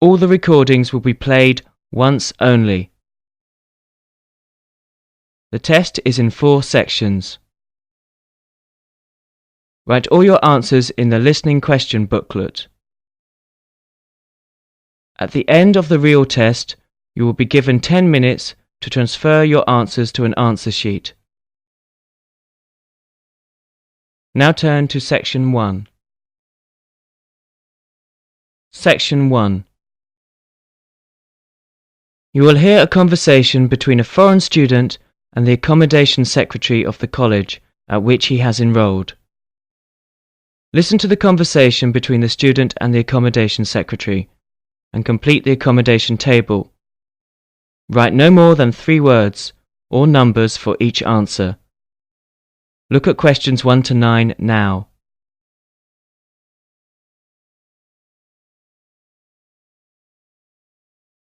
All the recordings will be played once only. The test is in 4 sections. Write all your answers in the listening question booklet. At the end of the real test, you will be given 10 minutes to transfer your answers to an answer sheet. Now turn to Section 1. Section 1. You will hear a conversation between a foreign student and the accommodation secretary of the college at which he has enrolled. Listen to the conversation between the student and the accommodation secretary and complete the accommodation table. Write no more than 3 words or numbers for each answer. Look at questions 1 to 9 now.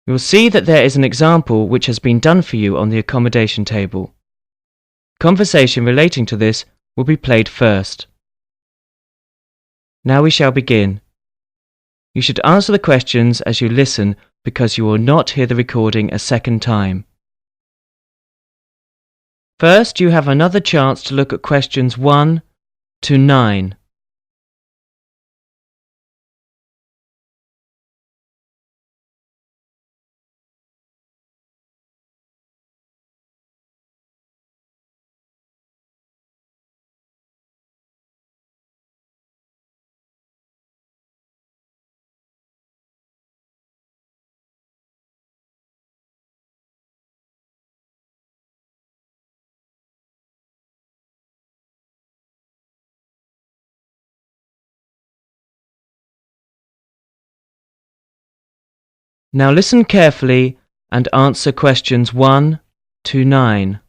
You will see that there is an example which has been done for you on the accommodation table. Conversation relating to this will be played first. Now we shall begin. You should answer the questions as you listen because you will not hear the recording a second time. First, you have another chance to look at questions 1 to 9. Now listen carefully and answer questions 1 to 9.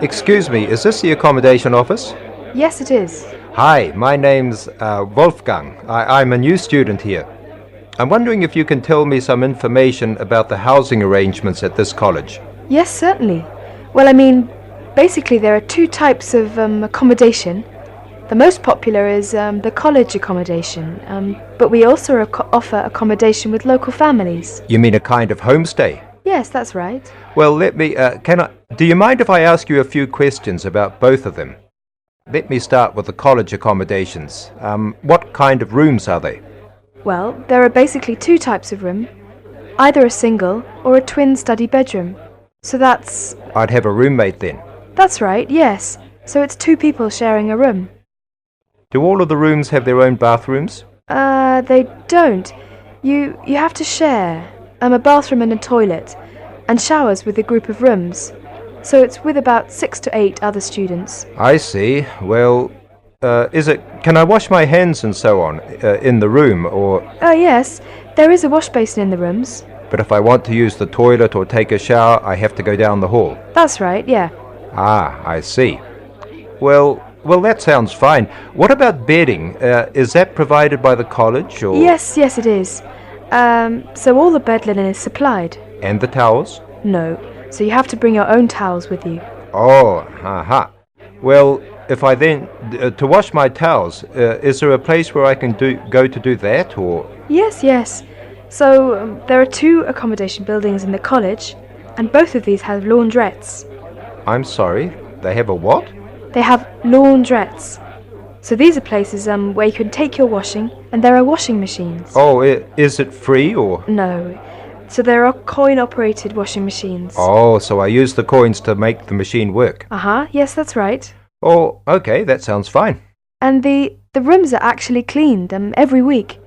Excuse me, is this the accommodation office? Yes, it is. Hi, my name's Wolfgang. I'm a new student here. I'm wondering if you can tell me some information about the housing arrangements at this college. Yes, certainly. Well, basically there are 2 types of accommodation. The most popular is the college accommodation, but we also offer accommodation with local families. You mean a kind of homestay? Yes, that's right. Well, do you mind if I ask you a few questions about both of them? Let me start with the college accommodations. What kind of rooms are they? Well, there are basically 2 types of room, either a single or a twin study bedroom. So that's... I'd have a roommate then. That's right, yes. So it's 2 people sharing a room. Do all of the rooms have their own bathrooms? They don't. You have to share a bathroom and a toilet, and showers with a group of rooms. So it's with about 6 to 8 other students. I see. Well, can I wash my hands and so on in the room, or... Yes, there is a wash basin in the rooms. But if I want to use the toilet or take a shower, I have to go down the hall. That's right, yeah. Ah, I see. Well, that sounds fine. What about bedding? Is that provided by the college, or...? Yes, it is. So all the bed linen is supplied. And the towels? No, so you have to bring your own towels with you. Oh, aha. Well, if I then... to wash my towels, is there a place where I can go to do that, or...? Yes. So there are 2 accommodation buildings in the college, and both of these have laundrettes. I'm sorry, they have a what? They have laundrettes. So these are places where you can take your washing, and there are washing machines. Oh, is it free, or...? No. So there are coin-operated washing machines. Oh, so I use the coins to make the machine work. Yes, that's right. Oh, okay, that sounds fine. And the rooms are actually cleaned every week.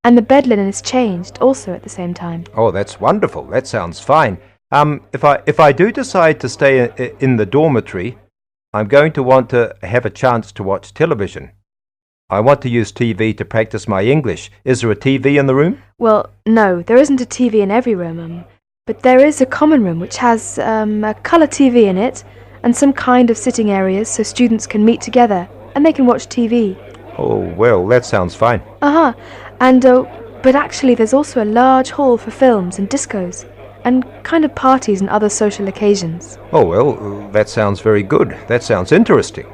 And the bed linen is changed also at the same time. Oh, that's wonderful. That sounds fine. If I do decide to stay in the dormitory, I'm going to want to have a chance to watch television. I want to use TV to practice my English. Is there a TV in the room? Well, no, there isn't a TV in every room, but there is a common room which has a colour TV in it and some kind of sitting areas so students can meet together and they can watch TV. Oh, well, that sounds fine. And but actually there's also a large hall for films and discos. and kind of parties and other social occasions. Oh, well, that sounds very good. That sounds interesting.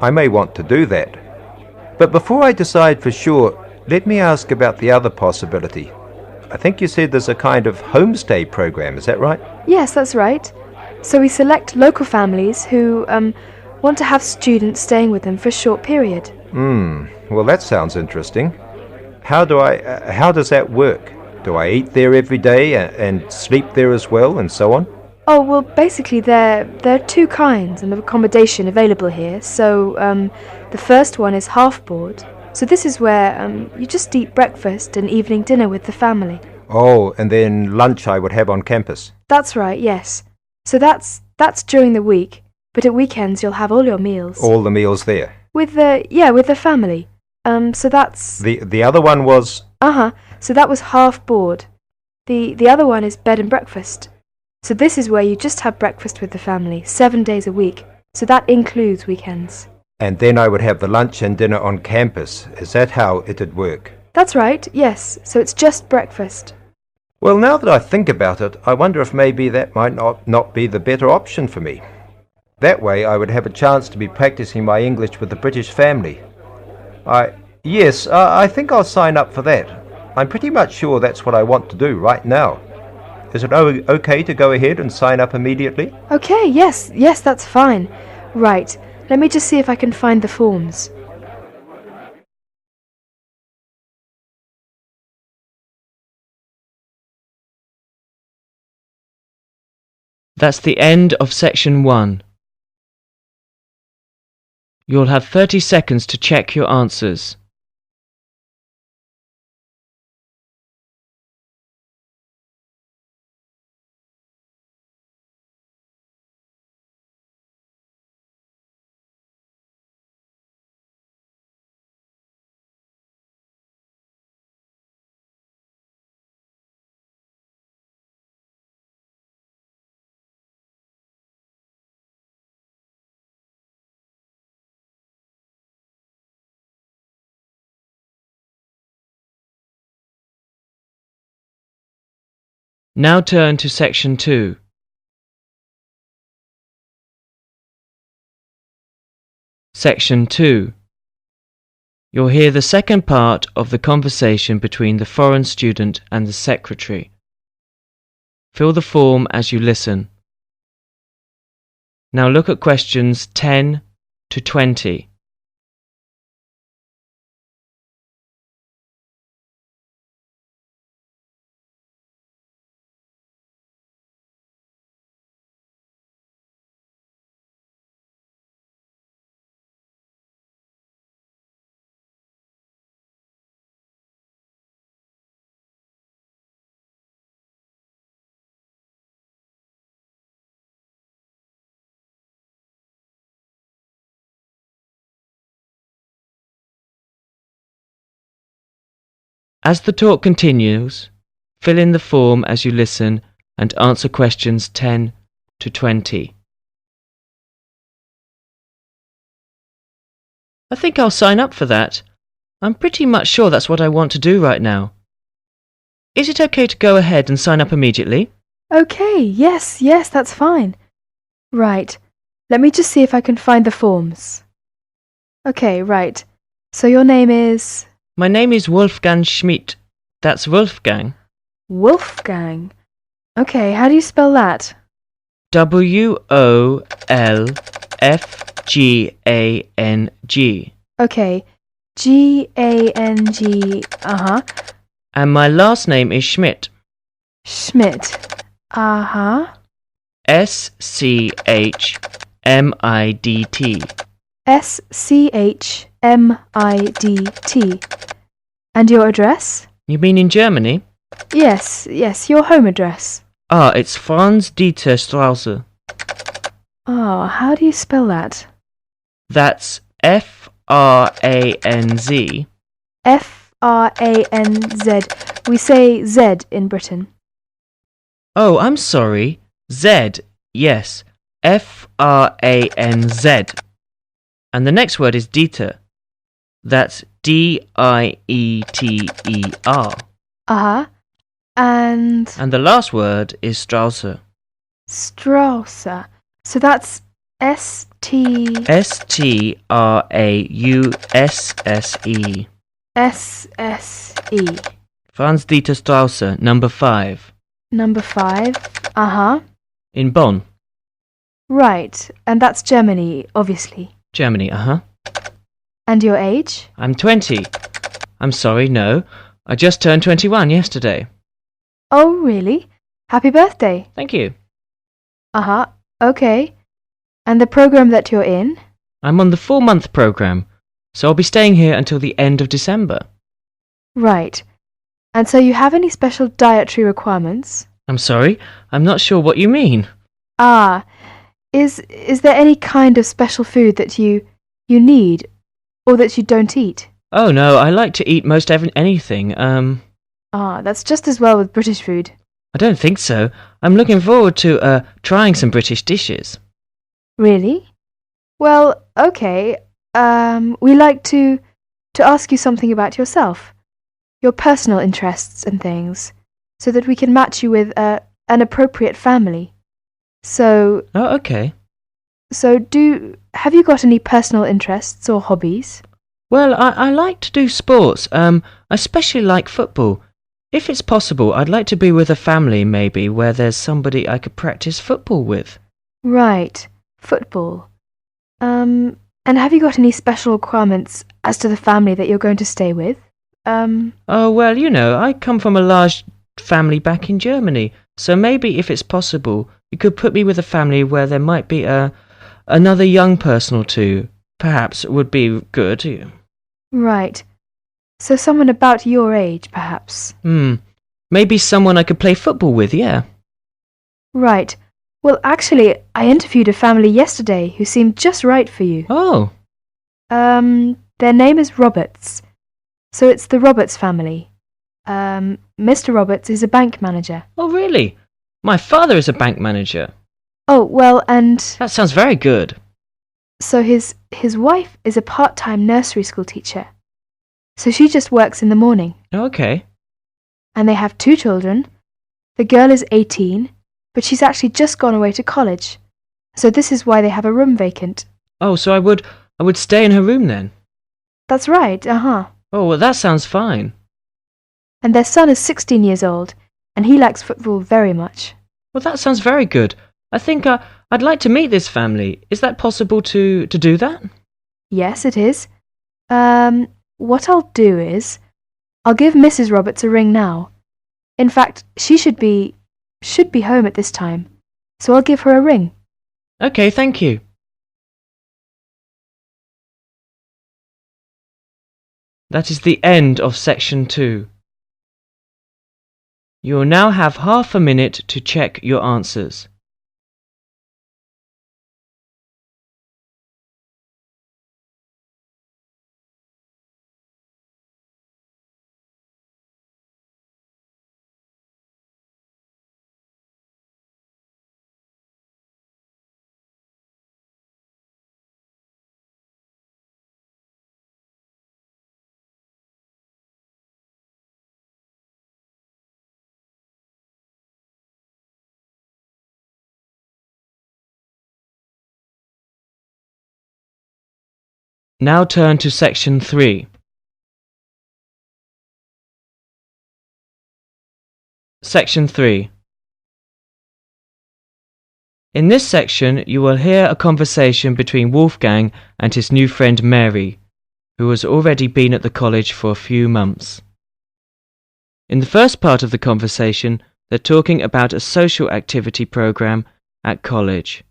I may want to do that. But before I decide for sure, let me ask about the other possibility. I think you said there's a kind of homestay program, is that right? Yes, that's right. So we select local families who want to have students staying with them for a short period. Well, that sounds interesting. How does that work? Do I eat there every day and sleep there as well, and so on? Oh, well, basically there are two kinds of accommodation available here. So the first one is half board. So this is where you just eat breakfast and evening dinner with the family. Oh, and then lunch I would have on campus. That's right, yes. So that's during the week, but at weekends you'll have all your meals. All the meals there. With the family. So that's... The other one was... So that was half board. The other one is bed and breakfast. So this is where you just have breakfast with the family, 7 days a week. So that includes weekends. And then I would have the lunch and dinner on campus. Is that how it'd work? That's right, yes. So it's just breakfast. Well, now that I think about it, I wonder if maybe that might not be the better option for me. That way I would have a chance to be practicing my English with the British family. Yes, I think I'll sign up for that. I'm pretty much sure that's what I want to do right now. Is it okay to go ahead and sign up immediately? Okay, yes, that's fine. Right, let me just see if I can find the forms. That's the end of section 1. You'll have 30 seconds to check your answers. Now turn to section 2. Section 2. You'll hear the second part of the conversation between the foreign student and the secretary. Fill the form as you listen. Now look at questions 10 to 20. As the talk continues, fill in the form as you listen and answer questions 10 to 20. I think I'll sign up for that. I'm pretty much sure that's what I want to do right now. Is it okay to go ahead and sign up immediately? Okay, yes, that's fine. Right, let me just see if I can find the forms. Okay, right. So your name is... My name is Wolfgang Schmidt. That's Wolfgang. Wolfgang. Okay, how do you spell that? Wolfgang. Okay, G-A-N-G, And my last name is Schmidt. Schmidt, S-C-H-M-I-D-T. S-C-H-M-I-D-T. And your address? You mean in Germany? Yes, your home address. It's Franz-Dieter Straße. Oh, how do you spell that? That's F-R-A-N-Z. F-R-A-N-Z. We say Z in Britain. Oh, I'm sorry. Z, yes. F-R-A-N-Z. And the next word is Dieter. That's D-I-E-T-E-R. and And the last word is Strausse. Strausse. So that's S-T... Strausse. S-S-E. Franz Dieter Strausse, number 5. Number 5. Uh-huh. In Bonn, Right. And that's Germany, obviously. Germany, And your age? I'm 20. I'm sorry, no. I just turned 21 yesterday. Oh, really? Happy birthday. Thank you. Uh-huh. Okay. And the program that you're in? I'm on the 4-month program, so I'll be staying here until the end of December. Right. And so you have any special dietary requirements? I'm sorry, I'm not sure what you mean. Ah, is there any kind of special food that you need or that you don't eat? Oh no, I like to eat most anything. Ah, that's just as well with British food. I don't think so. I'm looking forward to trying some British dishes. Really? Well, okay. We like to ask you something about yourself, your personal interests and things, so that we can match you with an appropriate family. So, Oh, okay. have you got any personal interests or hobbies? Well, I like to do sports. I especially like football. If it's possible, I'd like to be with a family, maybe, where there's somebody I could practice football with. Right, football. And have you got any special requirements as to the family that you're going to stay with? Oh, well, you know, I come from a large family back in Germany, so maybe if it's possible, you could put me with a family where there might be another young person or two. Perhaps would be good. Right. So someone about your age, perhaps. Maybe someone I could play football with, yeah. Right. Well, actually, I interviewed a family yesterday who seemed just right for you. Oh. Their name is Roberts. So it's the Roberts family. Mr. Roberts is a bank manager. Oh, really? My father is a bank manager. Oh, well, and That sounds very good. so his wife is a part-time nursery school teacher. So she just works in the morning. Okay. And they have 2 children. The girl is 18, but she's actually just gone away to college. So this is why they have a room vacant. Oh, so I would stay in her room then? That's right, uh-huh. Oh, well, that sounds fine. And their son is 16 years old, and he likes football very much. Well, that sounds very good. I think I'd like to meet this family. Is that possible to do that? Yes, it is. What I'll do is, I'll give Mrs. Roberts a ring now. In fact, she should be home at this time, so I'll give her a ring. Okay, thank you. That is the end of section 2. You will now have half a minute to check your answers. Now turn to section 3. Section 3. In this section, you will hear a conversation between Wolfgang and his new friend Mary, who has already been at the college for a few months. In the first part of the conversation, they're talking about a social activity program at college.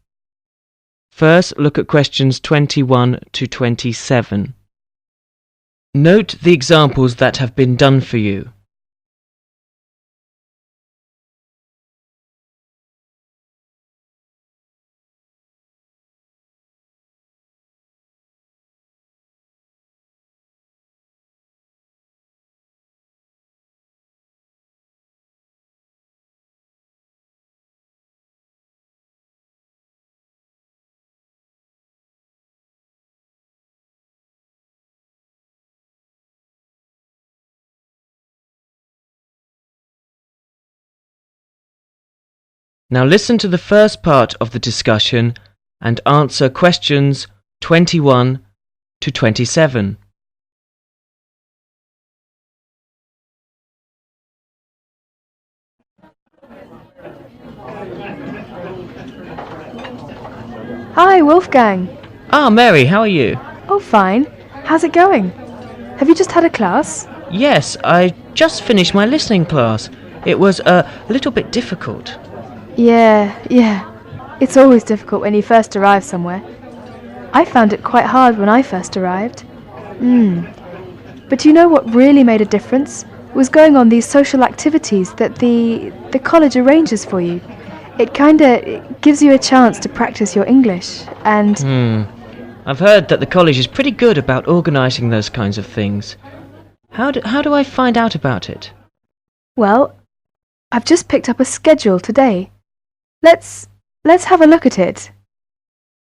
First, look at questions 21 to 27. Note the examples that have been done for you. Now listen to the first part of the discussion and answer questions 21 to 27. Hi, Wolfgang. Ah, Mary, how are you? Oh, fine. How's it going? Have you just had a class? Yes, I just finished my listening class. It was a little bit difficult. Yeah. It's always difficult when you first arrive somewhere. I found it quite hard when I first arrived. But you know what really made a difference? Was going on these social activities that the college arranges for you. It gives you a chance to practice your English, and... I've heard that the college is pretty good about organising those kinds of things. How do I find out about it? Well, I've just picked up a schedule today. Let's have a look at it.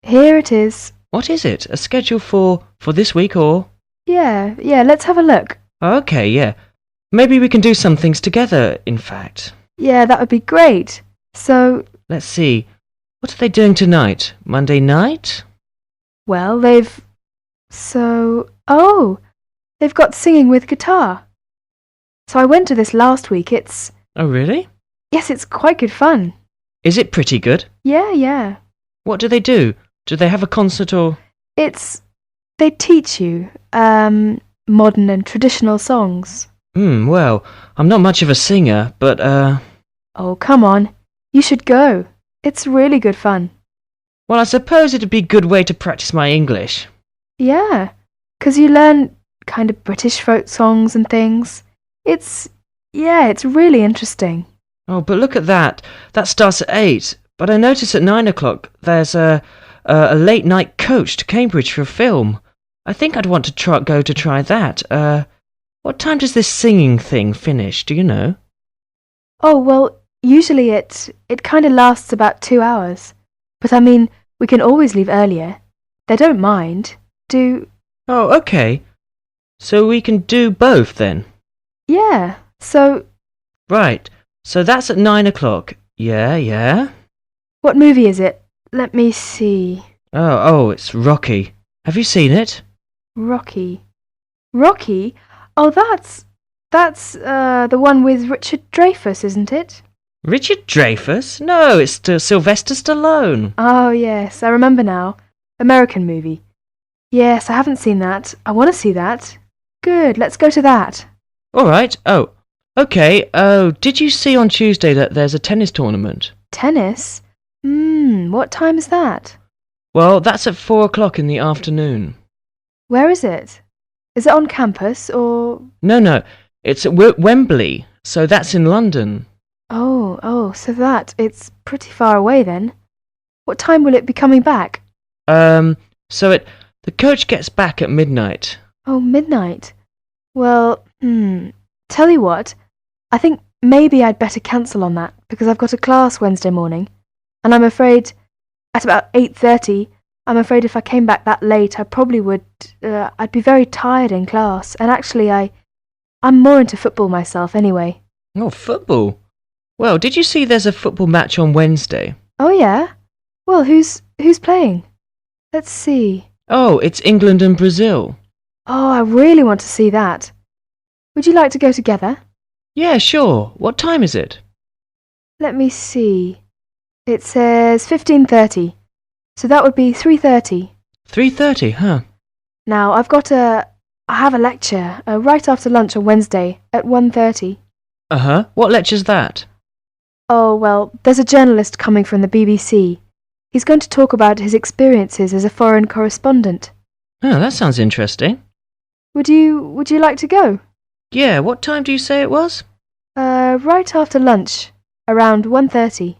Here it is. What is it? A schedule for this week or...? Yeah, let's have a look. Okay, yeah. Maybe we can do some things together, in fact. Yeah, that would be great. So... Let's see. What are they doing tonight? Monday night? Well, they've got singing with guitar. So I went to this last week. Oh, really? Yes, it's quite good fun. Is it pretty good? Yeah. What do they do? Do they have a concert or...? They teach you, modern and traditional songs. Well, I'm not much of a singer, but, Oh, come on. You should go. It's really good fun. Well, I suppose it'd be a good way to practice my English. Yeah, 'cause you learn kind of British folk songs and things. It's really interesting. Oh, but look at that. That starts at 8. But I notice at 9 o'clock there's a late-night coach to Cambridge for a film. I think I'd want to try that. What time does this singing thing finish, do you know? Oh, well, usually it kind of lasts about 2 hours. But I mean, we can always leave earlier. They don't mind. Oh, okay. So we can do both then? Yeah, so... Right, so that's at 9 o'clock. Yeah. What movie is it? Let me see. Oh, it's Rocky. Have you seen it? Rocky? Oh, that's the one with Richard Dreyfuss, isn't it? Richard Dreyfuss? No, it's Sylvester Stallone. Oh, yes, I remember now. American movie. Yes, I haven't seen that. I want to see that. Good, let's go to that. All right. Oh, okay. Oh, did you see on Tuesday that there's a tennis tournament? Tennis? What time is that? Well, that's at 4 o'clock in the afternoon. Where is it? Is it on campus, or...? No, it's at Wembley, so that's in London. Oh, so it's pretty far away then. What time will it be coming back? The coach gets back at midnight. Oh, midnight. Well, tell you what, I think maybe I'd better cancel on that, because I've got a class Wednesday morning, and I'm afraid, at about 8:30, I'm afraid if I came back that late, I probably would, I'd be very tired in class, and actually I'm more into football myself anyway. Oh, football? Well, did you see there's a football match on Wednesday? Oh, yeah? Well, who's playing? Let's see. Oh, it's England and Brazil. Oh, I really want to see that. Would you like to go together? Yeah, sure. What time is it? Let me see. It says 15:30. So that would be 3:30. 3:30, huh? Now, I have a lecture right after lunch on Wednesday at 1:30. Uh-huh. What lecture's that? Oh, well, there's a journalist coming from the BBC. He's going to talk about his experiences as a foreign correspondent. Oh, that sounds interesting. Would you like to go? Yeah, what time do you say it was? Right after lunch, around 1:30.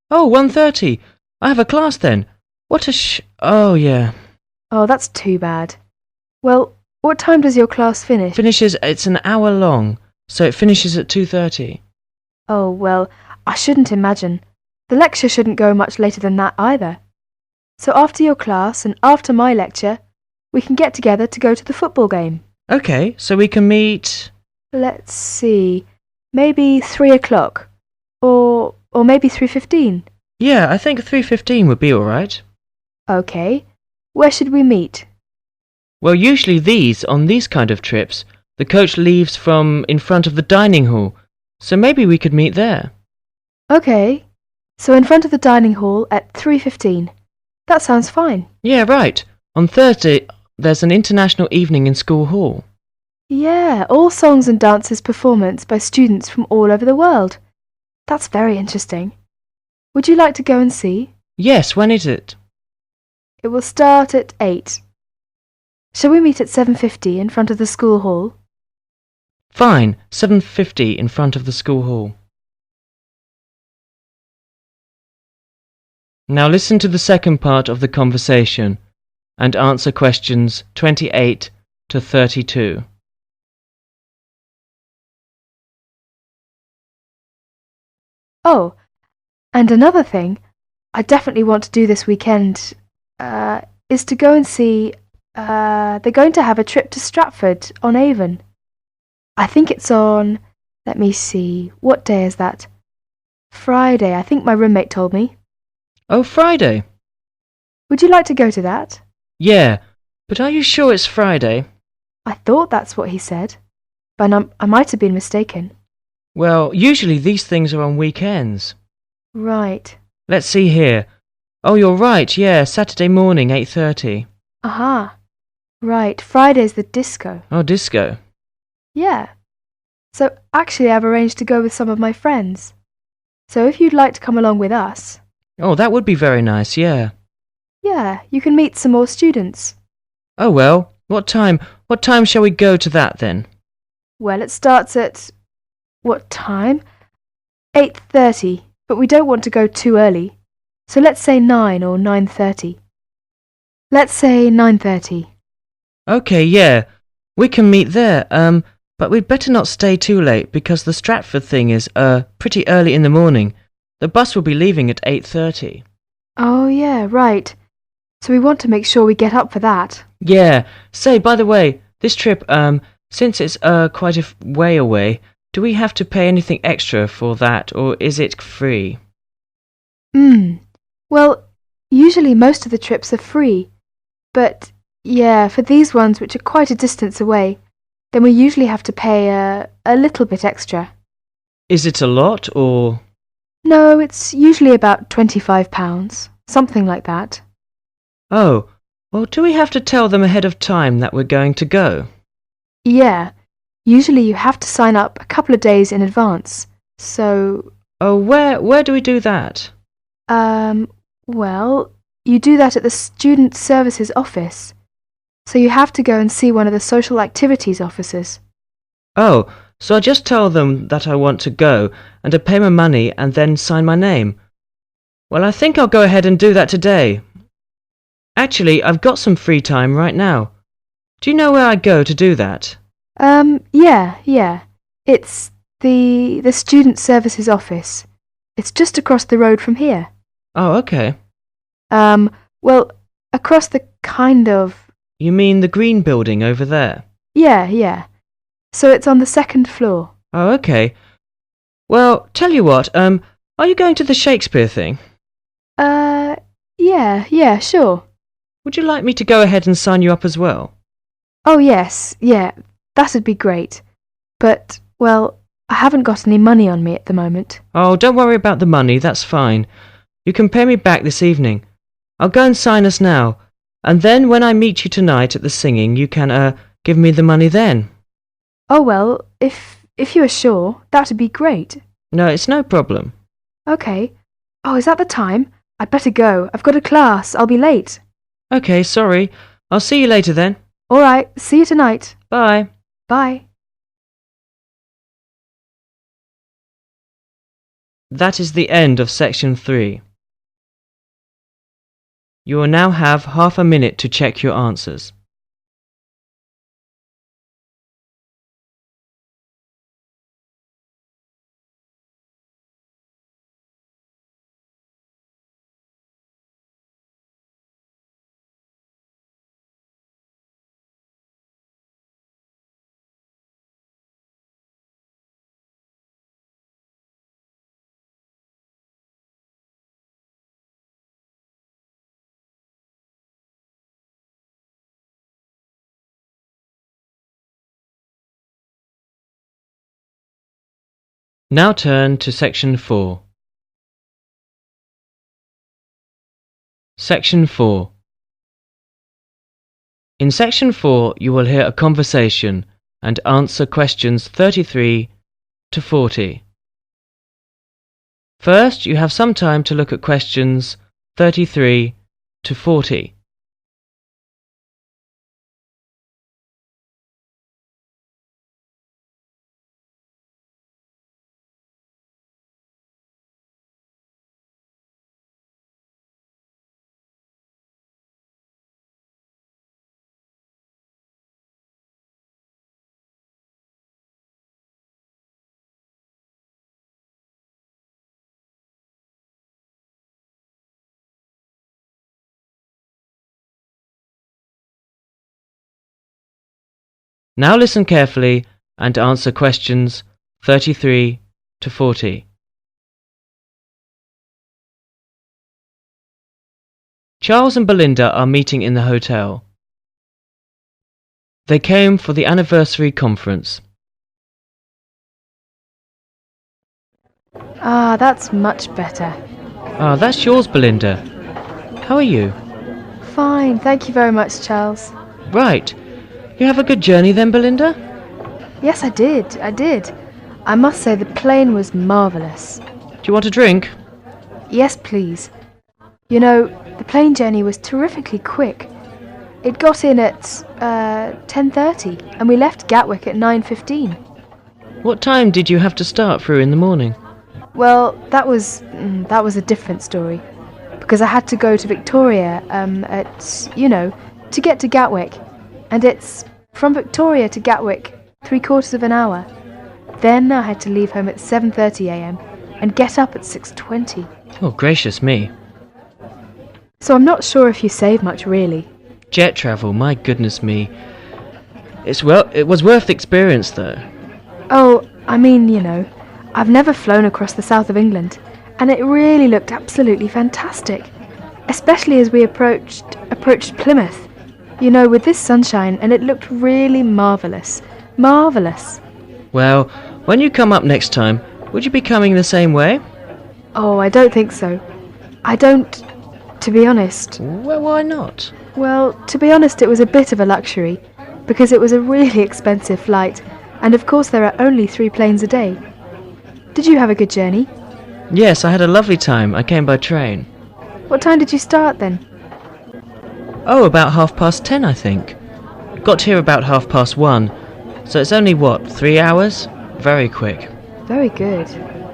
Oh, 1:30. I have a class then. Oh, yeah. Oh, that's too bad. Well, what time does your class finish? It's an hour long, so it finishes at 2:30. Oh, well, I shouldn't imagine. The lecture shouldn't go much later than that either. So after your class and after my lecture, we can get together to go to the football game. Okay, so we can meet... Let's see, maybe 3 o'clock, or maybe 3:15. Yeah, I think 3:15 would be all right. Okay. Where should we meet? Well, usually on these kind of trips, the coach leaves from in front of the dining hall, so maybe we could meet there. Okay. So in front of the dining hall at 3:15. That sounds fine. Yeah, right. On Thursday, there's an international evening in school hall. Yeah, all songs and dances performance by students from all over the world. That's very interesting. Would you like to go and see? Yes, when is it? It will start at 8. Shall we meet at 7:50 in front of the school hall? Fine, 7:50 in front of the school hall. Now listen to the second part of the conversation and answer questions 28 to 32. Oh, and another thing I definitely want to do this weekend is to go and see. They're going to have a trip to Stratford on Avon. I think it's on. Let me see. What day is that? Friday, I think my roommate told me. Oh, Friday. Would you like to go to that? Yeah, but are you sure it's Friday? I thought that's what he said, but I might have been mistaken. Well, usually these things are on weekends. Right. Let's see here. Oh, you're right, yeah, Saturday morning, 8:30. Aha. Right, Friday's the disco. Oh, disco. Yeah. So actually I've arranged to go with some of my friends. So if you'd like to come along with us, Oh, that would be very nice, yeah. yeah, you can meet some more students. Oh, well, what time shall we go to that then? Well, it starts at what time? 8:30, but we don't want to go too early. So let's say 9 or 9:30. Let's say 9:30. Okay, yeah, we can meet there, but we'd better not stay too late because the Stratford thing is, pretty early in the morning. The bus will be leaving at 8:30. Oh yeah, right. So we want to make sure we get up for that. Yeah, say, by the way, this trip, since it's, quite a way away, do we have to pay anything extra for that, or is it free? Well, usually most of the trips are free, but yeah, for these ones which are quite a distance away, then we usually have to pay a little bit extra. Is it a lot, or? No, it's usually about £25, something like that. Oh, well, do we have to tell them ahead of time that we're going to go? Yeah, usually you have to sign up a couple of days in advance. So, Oh, where do we do that? well, you do that at the Student Services office. So you have to go and see one of the social activities officers. Oh, so I just tell them that I want to go, and to pay my money and then sign my name. Well, I think I'll go ahead and do that today. Actually, I've got some free time right now. Do you know where I go to do that? Yeah. It's the Student Services office. It's just across the road from here. Oh, okay. Well, across the kind of... You mean the green building over there? Yeah. So it's on the second floor. Oh, okay. Well, tell you what, are you going to the Shakespeare thing? Yeah, sure. Would you like me to go ahead and sign you up as well? Oh, yes, yeah, that'd be great. But, well, I haven't got any money on me at the moment. Oh, don't worry about the money, that's fine. You can pay me back this evening. I'll go and sign us now, and then when I meet you tonight at the singing, you can, give me the money then. Oh, well, if you are sure, that'd be great. No, it's no problem. Okay. Oh, is that the time? I'd better go. I've got a class. I'll be late. Okay, sorry. I'll see you later then. All right, see you tonight. Bye. Bye. That is the end of section 3. You will now have half a minute to check your answers. Now turn to Section 4. Section 4. In Section 4 you will hear a conversation and answer questions 33 to 40. First, you have some time to look at questions 33 to 40. Now listen carefully and answer questions 33 to 40. Charles and Belinda are meeting in the hotel. They came for the anniversary conference. Ah, that's much better. Ah, that's yours, Belinda. How are you? Fine, thank you very much, Charles. Right. You have a good journey then, Belinda? Yes, I did. I must say the plane was marvellous. Do you want a drink? Yes, please. You know, the plane journey was terrifically quick. It got in at 10:30 and we left Gatwick at 9:15. What time did you have to start through in the morning? Well, that was a different story. Because I had to go to Victoria to get to Gatwick. And it's from Victoria to Gatwick 3/4 of an hour. Then I had to leave home at 7:30 a.m. and get up at 6:20. Oh, gracious me. So I'm not sure if you save much, really. Jet travel, my goodness me. It was worth the experience, though. Oh, I mean, I've never flown across the south of England, and it really looked absolutely fantastic. Especially as we approached Plymouth. With this sunshine, and it looked really marvellous. Marvellous. Well, when you come up next time, would you be coming the same way? Oh, I don't think so. To be honest. Well, why not? Well, to be honest, it was a bit of a luxury, because it was a really expensive flight, and of course there are only 3 planes a day. Did you have a good journey? Yes, I had a lovely time. I came by train. What time did you start then? Oh, about 10:30, I think. Got here about 1:30, so it's only, 3 hours? Very quick. Very good.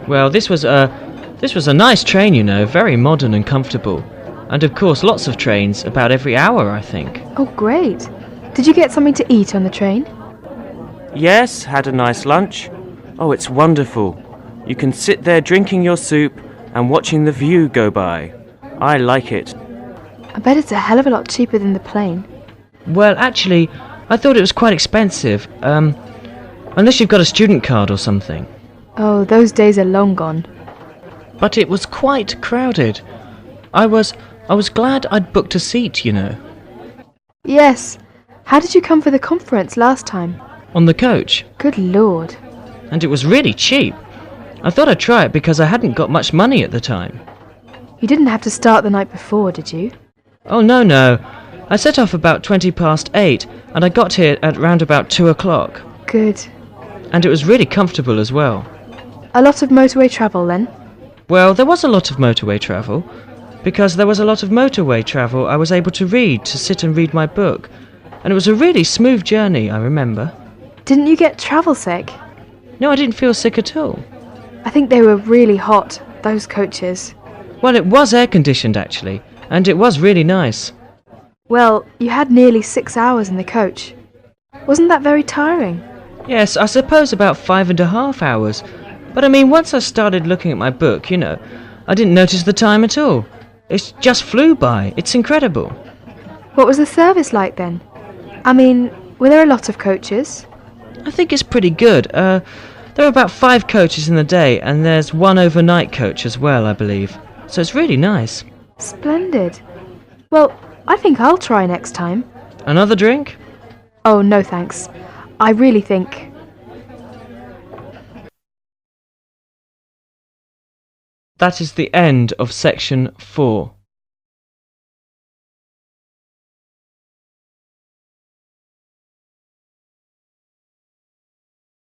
Well, this was a nice train, very modern and comfortable. And of course, lots of trains, about every hour, I think. Oh, great. Did you get something to eat on the train? Yes, had a nice lunch. Oh, it's wonderful. You can sit there drinking your soup and watching the view go by. I like it. I bet it's a hell of a lot cheaper than the plane. Well, actually, I thought it was quite expensive. Unless you've got a student card or something. Oh, those days are long gone. But it was quite crowded. I was glad I'd booked a seat, Yes. How did you come for the conference last time? On the coach. Good Lord. And it was really cheap. I thought I'd try it because I hadn't got much money at the time. You didn't have to start the night before, did you? Oh, no. I set off about 8:20, and I got here at round about 2 o'clock. Good. And it was really comfortable as well. A lot of motorway travel, then? Well, there was a lot of motorway travel. Because there was a lot of motorway travel, I was able to sit and read my book. And it was a really smooth journey, I remember. Didn't you get travel sick? No, I didn't feel sick at all. I think they were really hot, those coaches. Well, it was air-conditioned, actually, and it was really nice. Well, you had nearly 6 hours in the coach. Wasn't that very tiring? Yes, I suppose about 5.5 hours. But I mean, once I started looking at my book, I didn't notice the time at all. It just flew by. It's incredible. What was the service like then? I mean, were there a lot of coaches? I think it's pretty good. There are about 5 coaches in the day, and there's 1 overnight coach as well, I believe. So it's really nice. Splendid. Well, I think I'll try next time. Another drink? Oh, no thanks. I really think That is the end of section 4.